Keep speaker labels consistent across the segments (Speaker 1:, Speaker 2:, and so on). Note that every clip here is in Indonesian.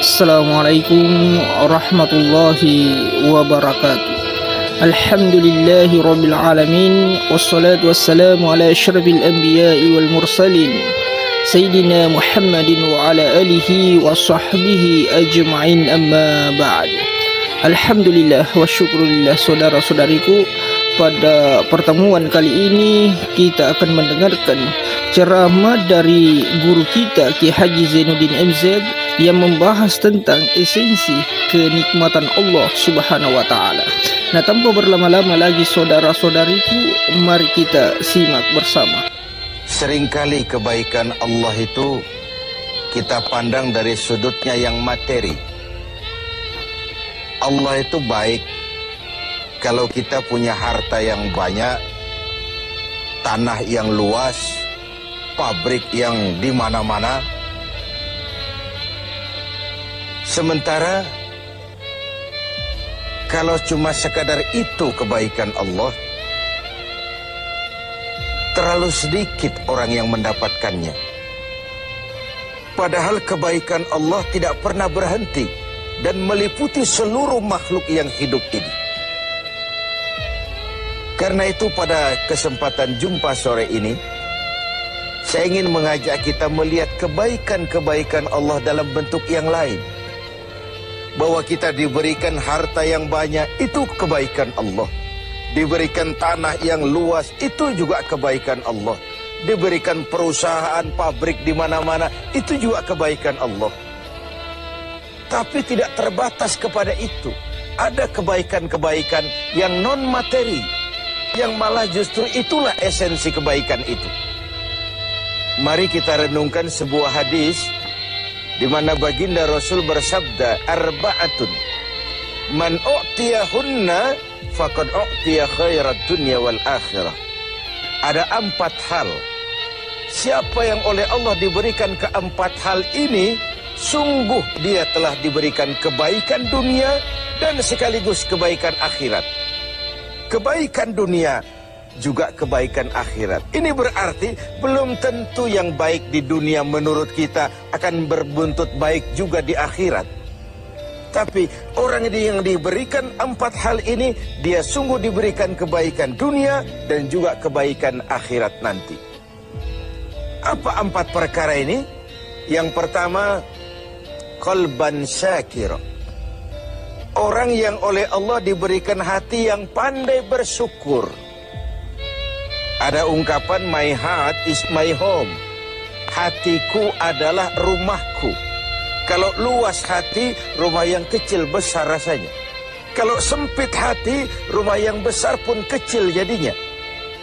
Speaker 1: Assalamualaikum warahmatullahi wabarakatuh. Alhamdulillahi rabbil alamin. Wassalatu wassalamu ala asyrafil anbiya'i wal mursalin Sayyidina Muhammadin wa ala alihi wa sahbihi ajma'in, amma ba'd. Alhamdulillah wa syukurillah, saudara-saudariku. Pada pertemuan kali ini kita akan mendengarkan ceramah dari guru kita Ki Haji Zainuddin MZ yang membahas tentang esensi kenikmatan Allah Subhanahu wa taala. Nah, tanpa berlama-lama lagi saudara-saudariku, mari kita simak bersama.
Speaker 2: Seringkali kebaikan Allah itu kita pandang dari sudutnya yang materi. Allah itu baik kalau kita punya harta yang banyak, tanah yang luas, pabrik yang di mana-mana. Sementara kalau cuma sekadar itu kebaikan Allah, terlalu sedikit orang yang mendapatkannya. Padahal kebaikan Allah tidak pernah berhenti dan meliputi seluruh makhluk yang hidup ini. Karena itu pada kesempatan jumpa sore ini, saya ingin mengajak kita melihat kebaikan-kebaikan Allah dalam bentuk yang lain. Bahwa kita diberikan harta yang banyak, itu kebaikan Allah. Diberikan tanah yang luas, itu juga kebaikan Allah. Diberikan perusahaan, pabrik di mana-mana, itu juga kebaikan Allah. Tapi tidak terbatas kepada itu. Ada kebaikan-kebaikan yang non-materi, yang malah justru itulah esensi kebaikan itu. Mari kita renungkan sebuah hadis di mana baginda Rasul bersabda, arba'atun man u'tiyahunna faqad u'tiya khairat dunya wal akhirah. Ada 4 hal. Siapa yang oleh Allah diberikan keempat hal ini, sungguh dia telah diberikan kebaikan dunia dan sekaligus kebaikan akhirat. Kebaikan dunia juga kebaikan akhirat. Ini berarti belum tentu yang baik di dunia menurut kita akan berbuntut baik juga di akhirat. Tapi orang yang diberikan 4 hal ini, dia sungguh diberikan kebaikan dunia dan juga kebaikan akhirat nanti. Apa 4 perkara ini? Yang pertama, qalban syakir. Orang yang oleh Allah diberikan hati yang pandai bersyukur. Ada ungkapan, my heart is my home. Hatiku adalah rumahku. Kalau luas hati, rumah yang kecil besar rasanya. Kalau sempit hati, rumah yang besar pun kecil jadinya.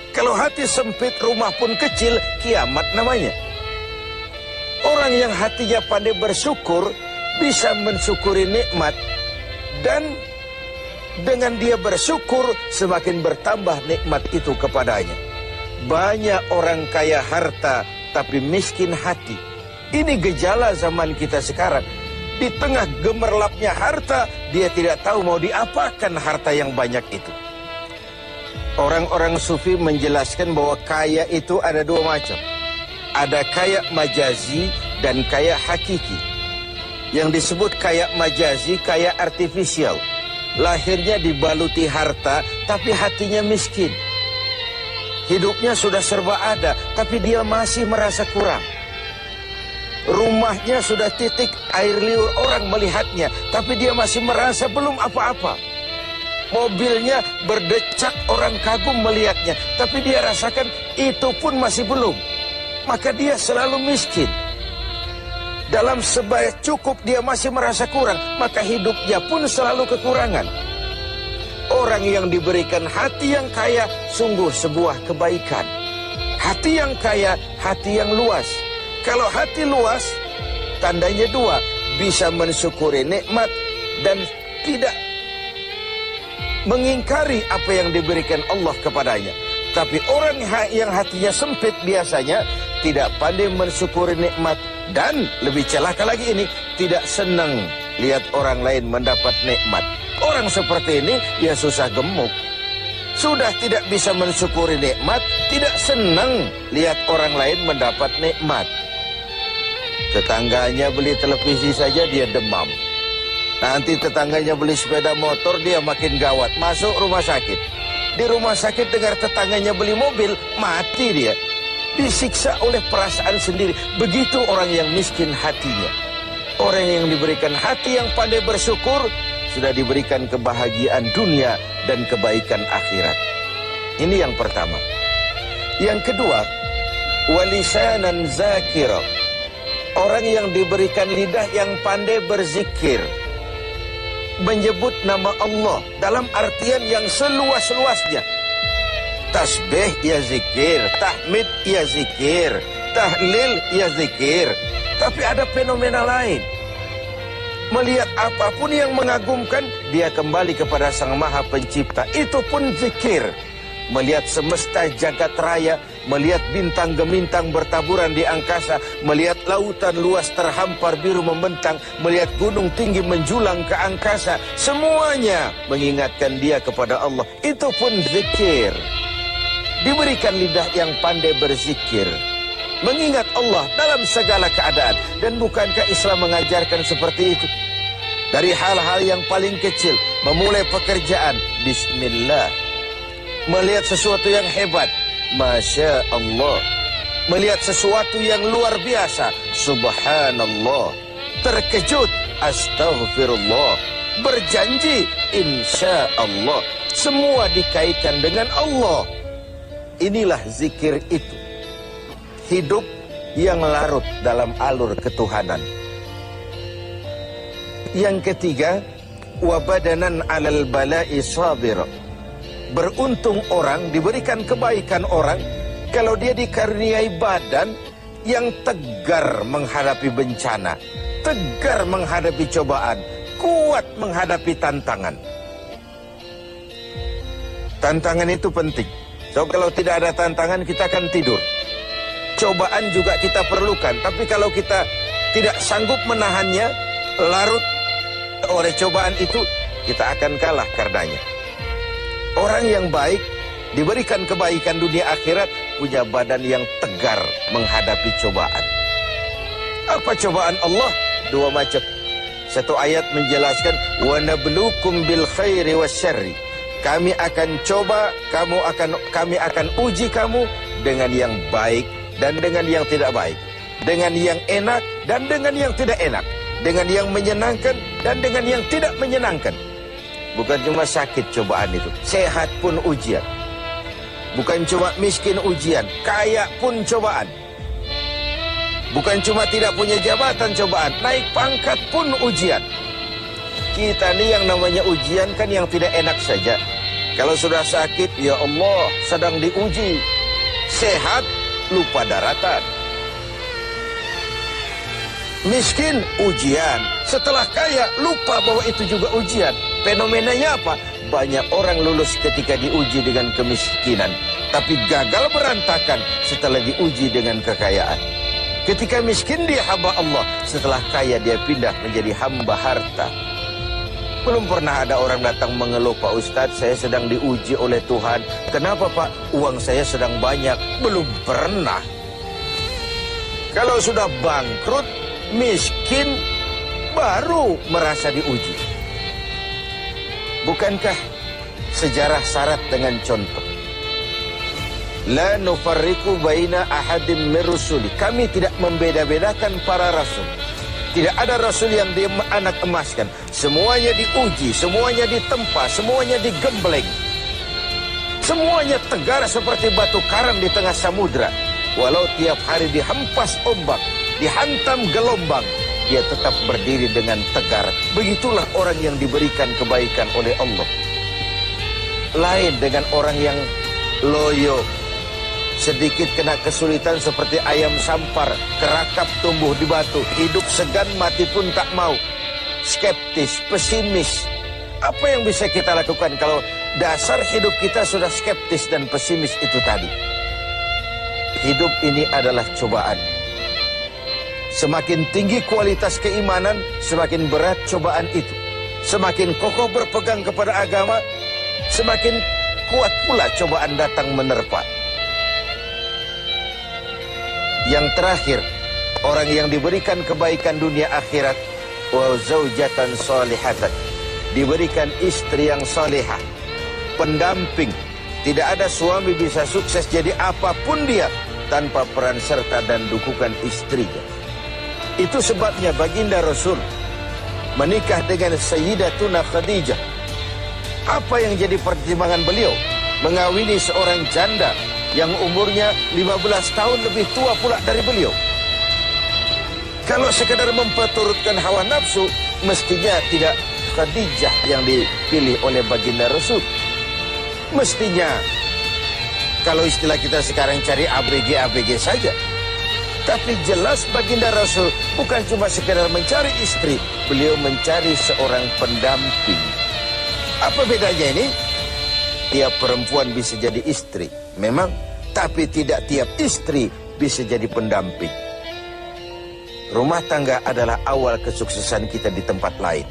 Speaker 2: Kalau hati sempit, rumah pun kecil, kiamat namanya. Orang yang hatinya pandai bersyukur, bisa mensyukuri nikmat. Dan dengan dia bersyukur, semakin bertambah nikmat itu kepadanya. Banyak orang kaya harta tapi miskin hati. Ini gejala zaman kita sekarang. Di tengah gemerlapnya harta, dia tidak tahu mau diapakan harta yang banyak itu. Orang-orang sufi menjelaskan bahwa kaya itu ada 2 macam. Ada kaya majazi dan kaya hakiki. Yang disebut kaya majazi, kaya artifisial. Lahirnya dibaluti harta tapi hatinya miskin. Hidupnya sudah serba ada, tapi dia masih merasa kurang. Rumahnya sudah titik air liur orang melihatnya, tapi dia masih merasa belum apa-apa. Mobilnya berdecak orang kagum melihatnya, tapi dia rasakan itu pun masih belum. Maka dia selalu miskin. Dalam sebaya cukup dia masih merasa kurang, maka hidupnya pun selalu kekurangan. Orang yang diberikan hati yang kaya, sungguh sebuah kebaikan. Hati yang kaya, hati yang luas. Kalau hati luas, tandanya 2, bisa mensyukuri nikmat dan tidak mengingkari apa yang diberikan Allah kepadanya. Tapi orang yang hatinya sempit biasanya tidak pandai mensyukuri nikmat. Dan lebih celaka lagi ini, tidak senang lihat orang lain mendapat nikmat. Orang seperti ini, dia susah gemuk. Sudah tidak bisa mensyukuri nikmat, tidak senang lihat orang lain mendapat nikmat. Tetangganya beli televisi saja dia demam. Nanti tetangganya beli sepeda motor, dia makin gawat. Masuk rumah sakit. Di rumah sakit dengar tetangganya beli mobil, mati dia. Disiksa oleh perasaan sendiri. Begitu orang yang miskin hatinya. Orang yang diberikan hati yang pandai bersyukur, sudah diberikan kebahagiaan dunia dan kebaikan akhirat. Ini yang pertama. Yang kedua, walisanan zakira. Orang yang diberikan lidah yang pandai berzikir, menyebut nama Allah dalam artian yang seluas-luasnya. Tasbih ya zikir, tahmid ya zikir, tahlil ya zikir. Tapi ada fenomena lain. Melihat apapun yang mengagumkan, dia kembali kepada Sang Maha Pencipta. Itu pun zikir. Melihat semesta jagat raya, melihat bintang gemintang bertaburan di angkasa, melihat lautan luas terhampar biru membentang, melihat gunung tinggi menjulang ke angkasa, semuanya mengingatkan dia kepada Allah. Itu pun zikir. Diberikan lidah yang pandai berzikir, mengingat Allah dalam segala keadaan. Dan bukankah Islam mengajarkan seperti itu? Dari hal-hal yang paling kecil, memulai pekerjaan, bismillah. Melihat sesuatu yang hebat, Masya Allah. Melihat sesuatu yang luar biasa, Subhanallah. Terkejut, Astaghfirullah. Berjanji, Insya Allah. Semua dikaitkan dengan Allah. Inilah zikir itu. Hidup yang larut dalam alur ketuhanan. Yang ketiga, wabadanan alal bala'i sabir. Beruntung orang, diberikan kebaikan orang, kalau dia dikaruniai badan yang tegar menghadapi bencana, tegar menghadapi cobaan, kuat menghadapi tantangan. Tantangan itu penting. So, kalau tidak ada tantangan, kita akan tidur. Cobaan juga kita perlukan, tapi kalau kita tidak sanggup menahannya, larut oleh cobaan itu, kita akan kalah karenanya. Orang yang baik, diberikan kebaikan dunia akhirat, punya badan yang tegar menghadapi cobaan. Apa cobaan Allah? Dua macam. Satu ayat menjelaskan, وَنَبْلُوكُمْ بِالْخَيْرِ وَالشَّرِّ. Kami akan coba, kami akan uji kamu dengan yang baik dan dengan yang tidak baik, dengan yang enak dan dengan yang tidak enak, dengan yang menyenangkan dan dengan yang tidak menyenangkan. Bukan cuma sakit cobaan itu, sehat pun ujian. Bukan cuma miskin ujian, kaya pun cobaan. Bukan cuma tidak punya jabatan cobaan, naik pangkat pun ujian. Kita ni yang namanya ujian kan yang tidak enak saja. Kalau sudah sakit, ya Allah, sedang diuji. Sehat, lupa daratan. Miskin, ujian. Setelah kaya, lupa bahwa itu juga ujian. Fenomenanya apa? Banyak orang lulus ketika diuji dengan kemiskinan, tapi gagal berantakan setelah diuji dengan kekayaan. Ketika miskin dia hamba Allah, setelah kaya dia pindah menjadi hamba harta. Belum pernah ada orang datang mengeluh, Pak Ustadz, saya sedang diuji oleh Tuhan. Kenapa Pak? Uang saya sedang banyak. Belum pernah. Kalau sudah bangkrut, miskin, baru merasa diuji. Bukankah sejarah syarat dengan contoh? La nufarriqu baina ahadim min rusuli. Kami tidak membeda-bedakan para rasul. Tidak ada rasul yang dianak emaskan. Semuanya diuji, semuanya ditempa, semuanya digembleng. Semuanya tegar seperti batu karang di tengah samudra. Walau tiap hari dihempas ombak, dihantam gelombang, dia tetap berdiri dengan tegar. Begitulah orang yang diberikan kebaikan oleh Allah. Lain dengan orang yang loyo, sedikit kena kesulitan seperti ayam sampar, kerakap tumbuh di batu, hidup segan mati pun tak mau, skeptis, pesimis. Apa yang bisa kita lakukan kalau dasar hidup kita sudah skeptis dan pesimis itu tadi? Hidup ini adalah cobaan. Semakin tinggi kualitas keimanan, semakin berat cobaan itu. Semakin kokoh berpegang kepada agama, semakin kuat pula cobaan datang menerpa. Yang terakhir, Seorang yang diberikan kebaikan dunia akhirat, wa zaujatan salihatan, diberikan istri yang salihah, pendamping. Tidak ada suami bisa sukses jadi apapun dia tanpa peran serta dan dukungan istrinya. Itu sebabnya baginda Rasul menikah dengan Sayyidatuna Khadijah. Apa yang jadi pertimbangan beliau? Mengawini seorang janda yang umurnya 15 tahun lebih tua pula dari beliau. Kalau sekadar memperturutkan hawa nafsu, mestinya tidak Khadijah yang dipilih oleh baginda Rasul. Mestinya, kalau istilah kita sekarang cari ABG saja. Tapi jelas baginda Rasul bukan cuma sekadar mencari istri, beliau mencari seorang pendamping. Apa bedanya ini? Tiap perempuan bisa jadi istri, memang, tapi tidak tiap istri bisa jadi pendamping. Rumah tangga adalah awal kesuksesan kita di tempat lain.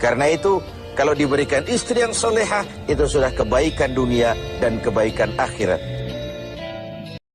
Speaker 2: Karena itu, kalau diberikan istri yang solehah, itu sudah kebaikan dunia dan kebaikan akhirat.